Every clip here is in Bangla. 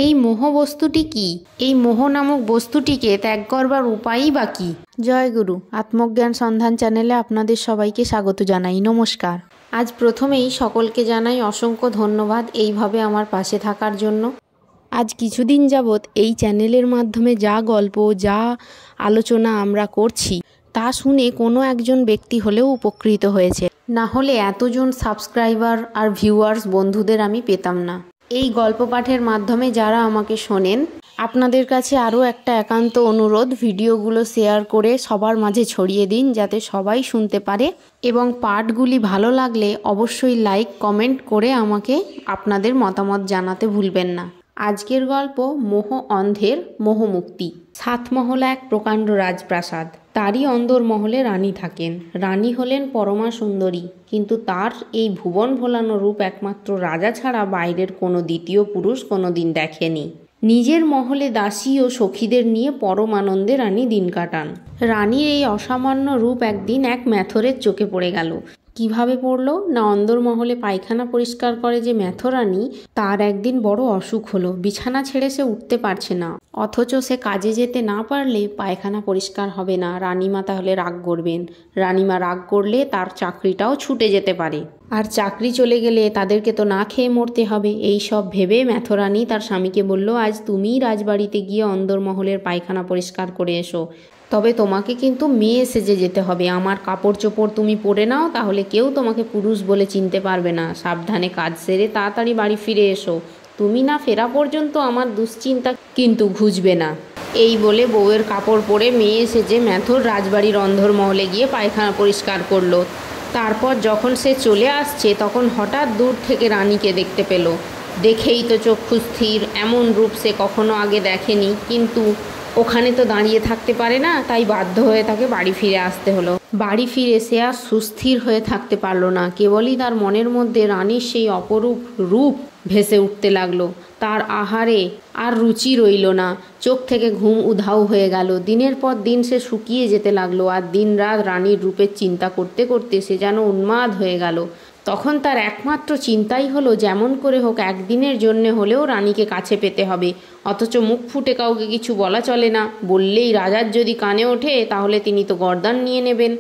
এই মোহ বস্তুটি কি? এই মোহ নামক বস্তুটিকে ত্যাগ করবার উপায়ই বা কি? জয় গুরু। আত্মজ্ঞান সন্ধান চ্যানেলে আপনাদের সবাইকে স্বাগত জানাই। নমস্কার। আজ প্রথমেই সকলকে জানাই অসংখ্য ধন্যবাদ এইভাবে আমার পাশে থাকার জন্য। আজ কিছুদিন যাবৎ এই চ্যানেলের মাধ্যমে যা গল্প, যা আলোচনা আমরা করছি তা শুনে কোনো একজন ব্যক্তি হলেও উপকৃত হয়েছে, না হলে এতজন সাবস্ক্রাইবার আর ভিউয়ার্স বন্ধুদের আমি পেতাম না। এই গল্প পাঠের মাধ্যমে যারা আমাকে শোনেন, আপনাদের কাছে আরও একটা একান্ত অনুরোধ, ভিডিওগুলো শেয়ার করে সবার মাঝে ছড়িয়ে দিন যাতে সবাই শুনতে পারে, এবং পাঠগুলি ভালো লাগলে অবশ্যই লাইক কমেন্ট করে আমাকে আপনাদের মতামত জানাতে ভুলবেন না। আজকের গল্প মোহ অন্ধের মোহমুক্তি। সাতমহলা এক প্রকাণ্ড রাজপ্রাসাদ। তারই অন্দরমহলে রানী থাকেন। রানী হলেন পরমা সুন্দরী, কিন্তু তার এই ভুবন ভোলানো রূপ একমাত্র রাজা ছাড়া বাইরের কোনো দ্বিতীয় পুরুষ কোনোদিন দেখেনি। নিজের মহলে দাসী ও সখীদের নিয়ে পরম আনন্দে রানী দিন কাটান। রানীর এই অসামান্য রূপ একদিন এক ম্যাথরের চোখে পড়ে গেল। কিভাবে পড়লো? না, অন্দরমহলে পায়খানা পরিষ্কার করে যে ম্যাথরানী, তার একদিন বড় অসুখ হলো। বিছানা ছেড়ে সে উঠতে পারছে না, অথচ সে কাজে যেতে না পারলে পায়খানা পরিষ্কার হবে না। রানীমা তাহলে রাগ করবেন। রানীমা রাগ করলে তার চাকরিটাও ছুটে যেতে পারে, আর চাকরি চলে গেলে তাদেরকে তো না খেয়ে মরতে হবে। এই সব ভেবে ম্যাথরানী তার স্বামীকে বলল, আজ তুমিই রাজবাড়িতে গিয়ে অন্দরমহলের পায়খানা পরিষ্কার করে এসো। তবে তোমাকে কিন্তু মেয়ে সেজে যেতে হবে। আমার কাপড় চোপড় তুমি পরে নাও, তাহলে কেউ তোমাকে পুরুষ বলে চিনতে পারবে না। সাবধানে কাজ সেরে তাড়াতাড়ি বাড়ি ফিরে এসো। তুমি না ফেরা পর্যন্ত আমার দুশ্চিন্তা কিন্তু ঘুচবে না। এই বলে বউয়ের কাপড় পরে মেয়ে সেজে ম্যাথর রাজবাড়ির অন্দরমহলে গিয়ে পায়খানা পরিষ্কার করলো। তারপর যখন সে চলে আসছে তখন হঠাৎ দূর থেকে রানীকে দেখতে পেল। দেখেই তো চক্ষু স্থির। এমন রূপ সে কখনো আগে দেখেনি, কিন্তু ওখানে তো দাঁড়িয়ে থাকতে পারে না, তাই বাধ্য হয়ে তাকে বাড়ি ফিরে আসতে হলো। বাড়ি ফিরে সে আর সুস্থির হয়ে থাকতে পারল না। কেবলই তার মনের মধ্যে রানীর সেই অপরূপ রূপ ভেসে উঠতে লাগলো। তার আহারে আর রুচি রইল না। চোখ থেকে ঘুম উধাও হয়ে গেল। দিনের পর দিন সে শুকিয়ে যেতে লাগলো, আর দিন রাত রানীর রূপের চিন্তা করতে করতে সে যেন উন্মাদ হয়ে গেল। তখন তার একমাত্র চিন্তাই হলো, যেমন করে হোক একদিনের জন্য হলেও রানীকে কাছে পেতে হবে। অথচ মুখ ফুটে কাউকে কিছু বলা চলে না। বললেই রাজার যদি কানে ওঠে তাহলে তিনি তো গর্দান নিয়ে নেবেন।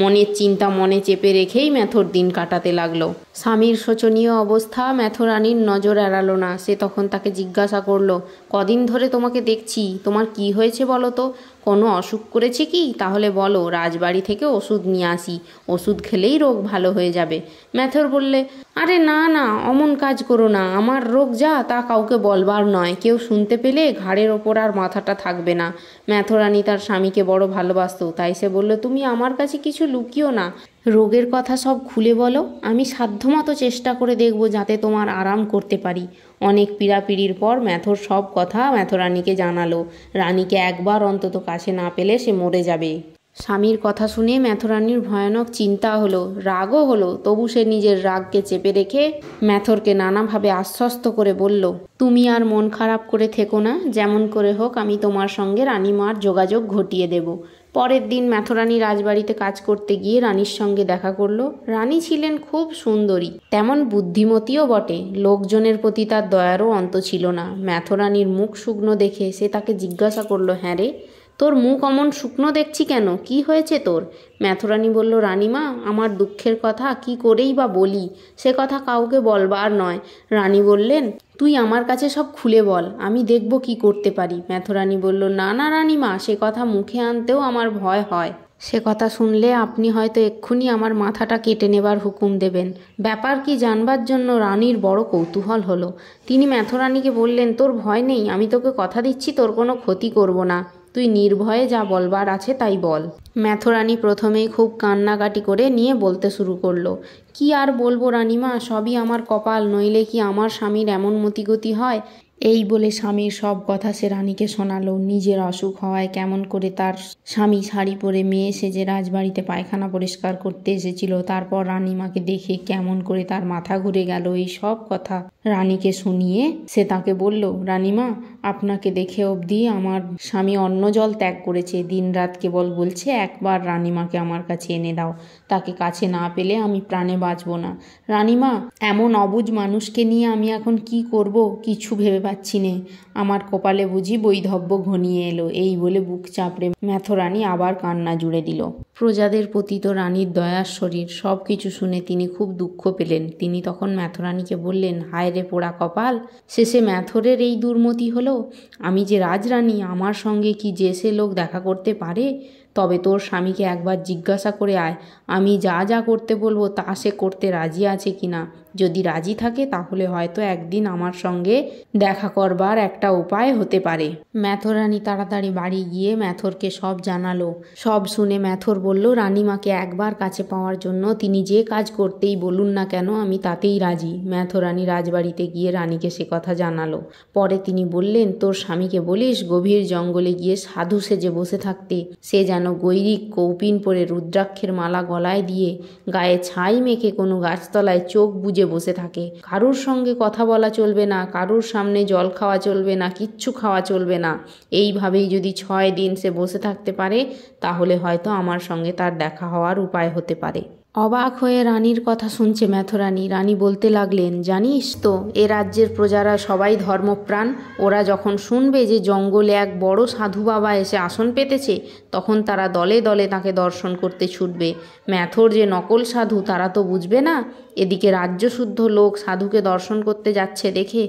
মনের চিন্তা মনে চেপে রেখেই ম্যাথর দিন কাটাতে লাগলো। স্বামীর শোচনীয় অবস্থা ম্যাথরানীর নজর এড়ালো না। সে তখন তাকে জিজ্ঞাসা করলো, কদিন ধরে তোমাকে দেখছি, তোমার কি হয়েছে বলো তো? কোনো অসুখ করেছে কি? তাহলে বলো, রাজবাড়ি থেকে ওষুধ নিয়ে আসি, ওষুধ খেলেই রোগ ভালো হয়ে যাবে। ম্যাথর বললে, আরে না না, অমন কাজ করো না। আমার রোগ যা তা কাউকে বলবার নয়, কেউ শুনতে পেলে ঘাড়ের ওপর আর মাথাটা থাকবে না। ম্যাথরানী তার স্বামীকে বড় ভালোবাসত, তাই সে বলল, তুমি আমার কাছে কিছু লুকিও না, রোগের কথা সব খুলে বলো। আমি সাধ্যমতো চেষ্টা করে দেখব যাতে তোমার আরাম করতে পারি। অনেক পীড়াপিড়ির পর ম্যাথর সব কথা ম্যাথরানীকে জানালো। রানীকে একবার অন্তত কাছে না পেলে সে মরে যাবে। স্বামীর কথা শুনে ম্যাথরানীর ভয়ানক চিন্তা হলো, রাগও হলো। তবু সে নিজের রাগকে চেপে রেখে ম্যাথরকে নানাভাবে আশ্বস্ত করে বলল, তুমি আর মন খারাপ করে থেকো না, যেমন করে হোক আমি তোমার সঙ্গে রানীমার যোগাযোগ ঘটিয়ে দেব। পরের দিন ম্যাথরানী রাজবাড়িতে কাজ করতে গিয়ে রানীর সঙ্গে দেখা করলো। রানী ছিলেন খুব সুন্দরী, তেমন বুদ্ধিমতীও বটে। লোকজনের প্রতি তার দয়ারও অন্ত ছিল না। ম্যাথরানীর মুখ শুকনো দেখে সে তাকে জিজ্ঞাসা করলো, হ্যাঁ রে, তোর মুখ অমন শুকনো দেখছি কেন? কি হয়েছে তোর? ম্যাথরানী বলল, রানীমা, আমার দুঃখের কথা কি করেই বা বলি, সে কথা কাউকে বলবার নয়। রানী বললেন, তুই আমার কাছে সব খুলে বল, আমি দেখব কি করতে পারি। ম্যাথরানী বলল, না না রানীমা, সে কথা মুখে আনতেও আমার ভয় হয়। সে কথা শুনলে আপনি হয়তো এক্ষুনি আমার মাথাটা কেটে নেবার হুকুম দেবেন। ব্যাপার কি জানবার জন্য রানীর বড় কৌতূহল হলো। তিনি ম্যাথরানীকে বললেন, তোর ভয় নেই, আমি তোকে কথা দিচ্ছি তোর কোনো ক্ষতি করব না। তুই নির্ভয়ে যা বলবার আছে তাই বল। ম্যাথরানী প্রথমেই খুব কান্নাকাটি করে নিয়ে বলতে শুরু করলো, কি আর বলবো রানীমা, সবই আমার কপাল, নইলে কি আমার স্বামীর এমন মতিগতি হয়? এই বলে স্বামীর সব কথা সে রানীকে শোনালো। নিজের অসুখ হওয়ায় কেমন করে তার স্বামী শাড়ি পরে মেয়ে সেজে রাজবাড়িতে পায়খানা পরিষ্কার করতে এসেছিল, তারপর রানীমাকে দেখে কেমন করে তার মাথা ঘুরে গেল, এই সব কথা রানীকে শুনিয়ে সে তাকে বলল, রানীমা, আপনাকে দেখে অবধি আমার স্বামী অন্ন জল ত্যাগ করেছে, দিনরাত কেবল বলছে একবার রানীমাকে আমার কাছে এনে দাও, তাকে কাছে না পেলে আমি প্রাণে বাঁচব না। রানীমা, এমন অবুঝ মানুষকে নিয়ে আমি এখন কি করব কিছু ভেবে পাচ্ছি নে। আমার কপালে বুঝি বৈধব্য ঘনিয়ে এলো। এই বলে বুক চাপড়ে ম্যাথরানী আবার কান্না জুড়ে দিল। প্রজাদের প্রতি তো রানীর দয়ার শরীর। সব কিছু শুনে তিনি খুব দুঃখ পেলেন। তিনি তখন ম্যাথরানীকে বললেন, হায় রে পোড়া কপাল, শেষে ম্যাথরের এই দুর্মতি হলো। আমি যে রাজরানী, আমার সঙ্গে কি যে সে লোক দেখা করতে পারে? তবে তোর স্বামীকে একবার জিজ্ঞাসা করে আয়, আমি যা যা করতে বলবো তা সে করতে রাজি আছে কিনা। যদি রাজি থাকে তাহলে হয়তো একদিন আমার সঙ্গে দেখা করবার একটা উপায় হতে পারে। ম্যাথরানী তাড়াতাড়ি বাড়ি গিয়ে ম্যাথরকে সব জানালো। সব শুনে ম্যাথর বলল, রানীমাকে একবার কাছে পাওয়ার জন্য তিনি যে কাজ করতেই বলুন না কেন আমি তাতেই রাজি। ম্যাথরানী রাজবাড়িতে গিয়ে রানীকে সে কথা জানালো। পরে তিনি বললেন, তোর স্বামীকে বলিস গভীর জঙ্গলে গিয়ে সাধু সেজে বসে থাকতে। সে যেন গৈরিক কৌপিন পরে রুদ্রাক্ষের মালা গলায় দিয়ে গায়ে ছাই মেখে কোনো গাছতলায় চোখ বুজে বসে থাকে। কারুর সঙ্গে কথা বলা চলবে না, কারুর সামনে জল খাওয়া চলবে না, কিচ্ছু খাওয়া চলবে না। এইভাবেই যদি 6 দিন সে বসে থাকতে পারে তাহলে হয়তো আমার সঙ্গে তার দেখা হওয়ার উপায় হতে পারে। অবাক হয়ে রানীর কথা শুনছে ম্যাথরানী। রানী বলতে লাগলেন, জানিস তো এ রাজ্যের প্রজারা সবাই ধর্মপ্রাণ। ওরা যখন শুনবে যে জঙ্গলে এক বড় সাধু বাবা এসে আসন পেতেছে তখন তারা দলে দলে তাকে দর্শন করতে ছুটবে। ম্যাথর যে নকল সাধু তারা তো বুঝবে না। এদিকে রাজ্যশুদ্ধ লোক সাধুকে দর্শন করতে যাচ্ছে দেখে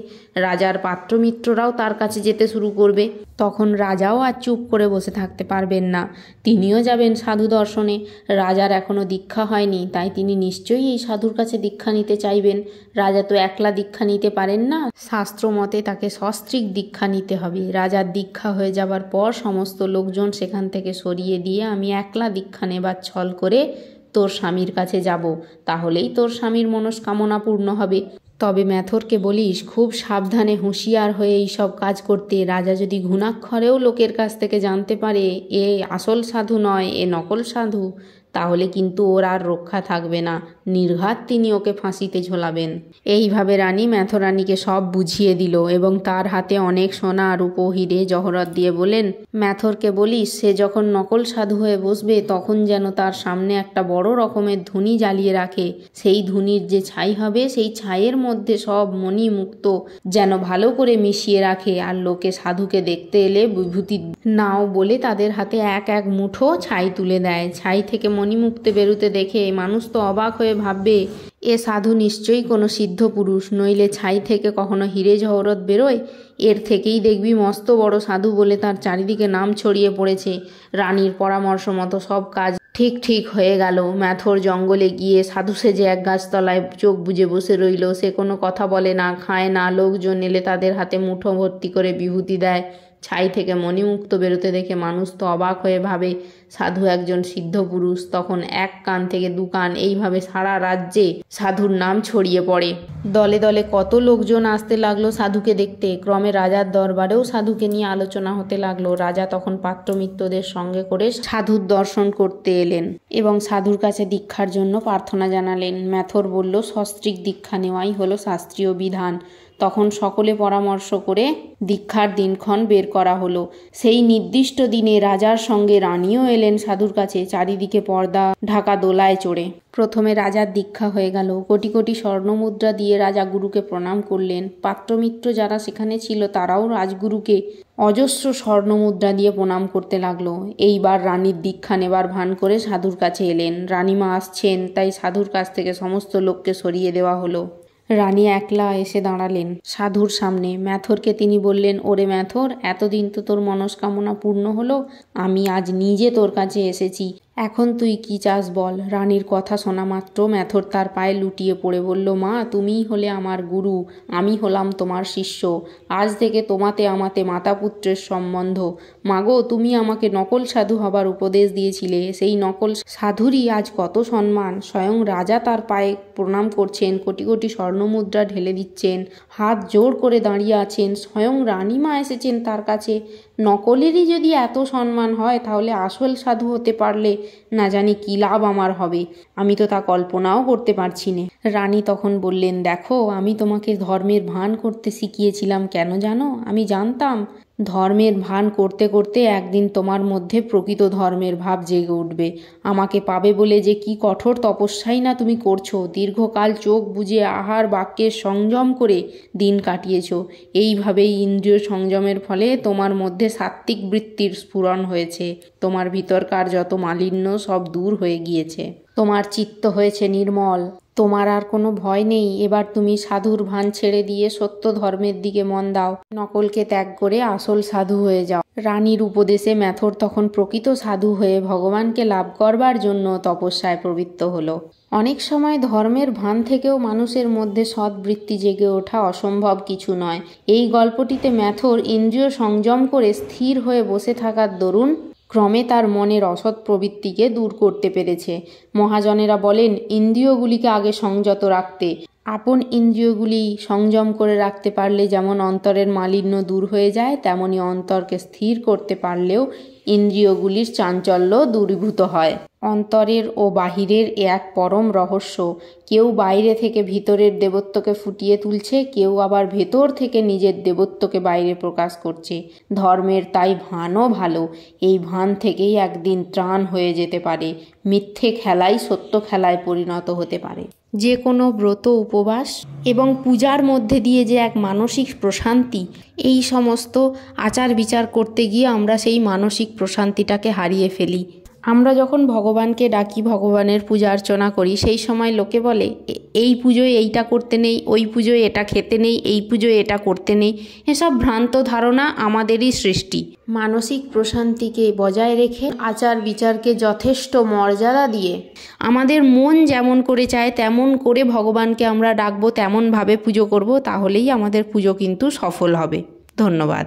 রাজার পাত্রমিত্ররাও তার কাছে যেতে শুরু করবে। তখন রাজাও আর চুপ করে বসে থাকতে পারবেন না, তিনিও যাবেন সাধু দর্শনে। রাজার এখনো দীক্ষা হয়নি, তাই তিনি নিশ্চয়ই এই সাধুর কাছে দীক্ষা নিতে চাইবেন। রাজা তো একলা দীক্ষা নিতে পারেন না, শাস্ত্র মতে তাকে সস্ত্রীক দীক্ষা নিতে হবে। রাজার দীক্ষা হয়ে যাবার পর সমস্ত লোকজন সেখান থেকে সরিয়ে দিয়ে আমি একলা দীক্ষা নেবার ছল করে তোর স্বামীর কাছে যাব, তাহলেই তোর স্বামীর মনস্কামনা পূর্ণ হবে। তবে ম্যাথরকে বলিস খুব সাবধানে হুঁশিয়ার হয়ে এই সব কাজ করতে। রাজা যদি ঘুণাক্ষরেও লোকের কাছ থেকে জানতে পারে এ আসল সাধু নয়, এ নকল সাধু, তাহলে কিন্তু ওর আর রক্ষা থাকবে না। নির্ঘাত তিনি ওকে ফাঁসিতে ঝোলাবেন। এইভাবে রানী ম্যাথরানীকে সব বুঝিয়ে দিল এবং তার হাতে অনেক সোনা রূপো হিরে জহরত দিয়ে বলেন, ম্যাথরকে বলিস সে যখন নকল সাধু হয়ে বসবে তখন যেন তার সামনে একটা বড় রকমের ধুনি জ্বালিয়ে রাখে। সেই ধুনির যে ছাই হবে সেই ছাইয়ের মধ্যে সব মণি মুক্ত যেন ভালো করে মিশিয়ে রাখে। আর লোকে সাধুকে দেখতে এলে বিভূতি নাও বলে তাদের হাতে এক এক মুঠো ছাই তুলে দেয়। ছাই থেকে মণিমুক্তে বেরুতে দেখে মানুষ তো অবাক হয়ে ভাববে এ সাধু নিশ্চয়ই কোনো সিদ্ধ পুরুষ, নইলে ছাই থেকে কখনো হিরে জহরত বেরোয়। এর থেকেই দেখবি মস্ত বড় সাধু বলে তার চারিদিকে নাম ছড়িয়ে পড়েছে। রানীর পরামর্শ মতো সব কাজ ঠিক হয়ে গেল। ম্যাথর জঙ্গলে গিয়ে সাধু সেজে এক গাছতলায় চোখ বুজে বসে রইল। সে কোনো কথা বলে না, খায় না। লোকজন এলে তাদের হাতে মুঠো ভর্তি করে বিভূতি দেয়। ছাই থেকে মণিমুক্ত বেরোতে দেখে মানুষ তো অবাক হয়ে ভাবে সাধু একজন সিদ্ধ পুরুষ। তখন এক কান থেকে 2 কান এইভাবে সারা রাজ্যে সাধুর নাম ছড়িয়ে পড়ে। দলে দলে কত লোকজন আসতে লাগলো সাধুকে দেখতে। ক্রমে রাজার দরবারেও সাধুকে নিয়ে আলোচনা হতে লাগলো। রাজা তখন পাত্রমিত্রদের সঙ্গে করে সাধুর দর্শন করতে এলেন এবং সাধুর কাছে দীক্ষার জন্য প্রার্থনা জানালেন। ম্যাথর বলল, সস্ত্রীক দীক্ষা নেওয়াই হলো শাস্ত্রীয় বিধান। তখন সকলে পরামর্শ করে দীক্ষার দিনক্ষণ বের করা হলো। সেই নির্দিষ্ট দিনে রাজার সঙ্গে রানীও এলেন সাধুর কাছে, চারিদিকে পর্দা ঢাকা দোলায় চড়ে। প্রথমে রাজার দীক্ষা হয়ে গেল। কোটি কোটি স্বর্ণমুদ্রা দিয়ে রাজা গুরুকে প্রণাম করলেন। পাত্রমিত্র যারা সেখানে ছিল তারাও রাজগুরুকে অজস্র স্বর্ণমুদ্রা দিয়ে প্রণাম করতে লাগলো। এইবার রানীর দীক্ষা নেবার ভান করে সাধুর কাছে এলেন। রানীমা আসছেন, তাই সাধুর কাছ থেকে সমস্ত লোককে সরিয়ে দেওয়া হলো। রানী একলা এসে দাঁড়ালেন সাধুর সামনে। ম্যাথরকে তিনি বললেন, ওরে ম্যাথর, এতদিন তো তোর মনস্কামনা পূর্ণ হলো, আমি আজ নিজে তোর কাছে এসেছি, এখন তুই কি চাস বল। রানীর কথা শোনা মাত্র ম্যাথর তার পায়ে লুটিয়ে পড়ে বলল, মা তুমিই হলে আমার গুরু, আমি হলাম তোমার শিষ্য। আজ থেকে তোমাতে আমাতে মাতা পুত্রের সম্বন্ধ। মাগো, তুমি আমাকে নকল সাধু হবার উপদেশ দিয়েছিলে, সেই নকল সাধুরই আজ কত সম্মান। স্বয়ং রাজা তার পায়ে প্রণাম করছেন, কোটি কোটি স্বর্ণমুদ্রা ঢেলে দিচ্ছেন, হাত জোড় করে দাঁড়িয়ে আছেন। স্বয়ং রানীমা এসেছেন তার কাছে। নকলেরই যদি এত সম্মান হয় তাহলে আসল সাধু হতে পারলে না জানি কী লাভ আমার হবে, আমি তো তা কল্পনাও করতে পারছি না। রানী তখন বললেন, দেখো, আমি তোমাকে ধর্মের ভান করতে শিখিয়েছিলাম কেন জানো? আমি জানতাম ধর্মের ভান করতে করতে একদিন তোমার মধ্যে প্রকৃত ধর্মের ভাব জেগে উঠবে। আমাকে পাবে বলে যে কি কঠোর তপস্যাই না তুমি করছো, দীর্ঘকাল চোখ বুজে আহার বাক্যের সংযম করে দিন কাটিয়েছ। এইভাবেই ইন্দ্রিয় সংযমের ফলে তোমার মধ্যে সাত্ত্বিক বৃত্তির স্ফুরণ হয়েছে। তোমার ভিতরকার যত মালিন্য সব দূর হয়ে গিয়েছে, তোমার চিত্ত হয়েছে নির্মল, তোমার আর কোনো ভয় নেই। এবার তুমি সাধুর ভান ছেড়ে দিয়ে সত্য ধর্মের দিকে মন দাও, নকলকে ত্যাগ করে আসল সাধু হয়ে যাও। রানীর উপদেশে ম্যাথর তখন প্রকৃত সাধু হয়ে ভগবানকে লাভ করবার জন্য তপস্যায় প্রবৃত্ত হলো। অনেক সময় ধর্মের ভান থেকেও মানুষের মধ্যে সদ্বৃত্তি জেগে ওঠা অসম্ভব কিছু নয়। এই গল্পটিতে ম্যাথর ইন্দ্রিয় সংযম করে স্থির হয়ে বসে থাকার দরুন ক্রমে তার মনের অসৎ প্রবৃত্তিকে দূর করতে পেরেছে। মহাজনেরা বলেন, ইন্দ্রিয়গুলিকে আগে সংযত রাখতে। আপন ইন্দ্রিয়গুলি সংযম করে রাখতে পারলে যেমন অন্তরের মালিন্য দূর হয়ে যায়, তেমনি অন্তরকে স্থির করতে পারলেও ইন্দ্রিয়গুলির চাঞ্চল্য দূরীভূত হয়। অন্তরের ও বাহিরের এক পরম রহস্য। কেউ বাইরে থেকে ভিতরের দেবত্বকে ফুটিয়ে তুলছে, কেউ আবার ভেতর থেকে নিজের দেবত্বকে বাইরে প্রকাশ করছে। ধর্মের তাই ভানও ভালো। এই ভান থেকেই একদিন ত্রাণ হয়ে যেতে পারে। মিথ্যে খেলাই সত্য খেলায় পরিণত হতে পারে। যে কোনো ব্রত, উপবাস এবং পূজার মধ্যে দিয়ে যে এক মানসিক প্রশান্তি, এই সমস্ত আচার বিচার করতে গিয়ে আমরা সেই মানসিক প্রশান্তিটাকে হারিয়ে ফেলি। আমরা যখন ভগবানকে ডাকি, ভগবানের পূজা অর্চনা করি, সেই সময় লোকে বলে এই পুজোয় এইটা করতে নেই, ওই পুজোয় এটা খেতে নেই, এই পুজোয় এটা করতে নেই। এসব ভ্রান্ত ধারণা আমাদেরই সৃষ্টি। মানসিক প্রশান্তিকে বজায় রেখে আচার বিচারকে যথেষ্ট মর্যাদা দিয়ে আমাদের মন যেমন করে চায় তেমন করে ভগবানকে আমরা ডাকবো, তেমনভাবে পুজো করব, তাহলেই আমাদের পুজো কিন্তু সফল হবে। ধন্যবাদ।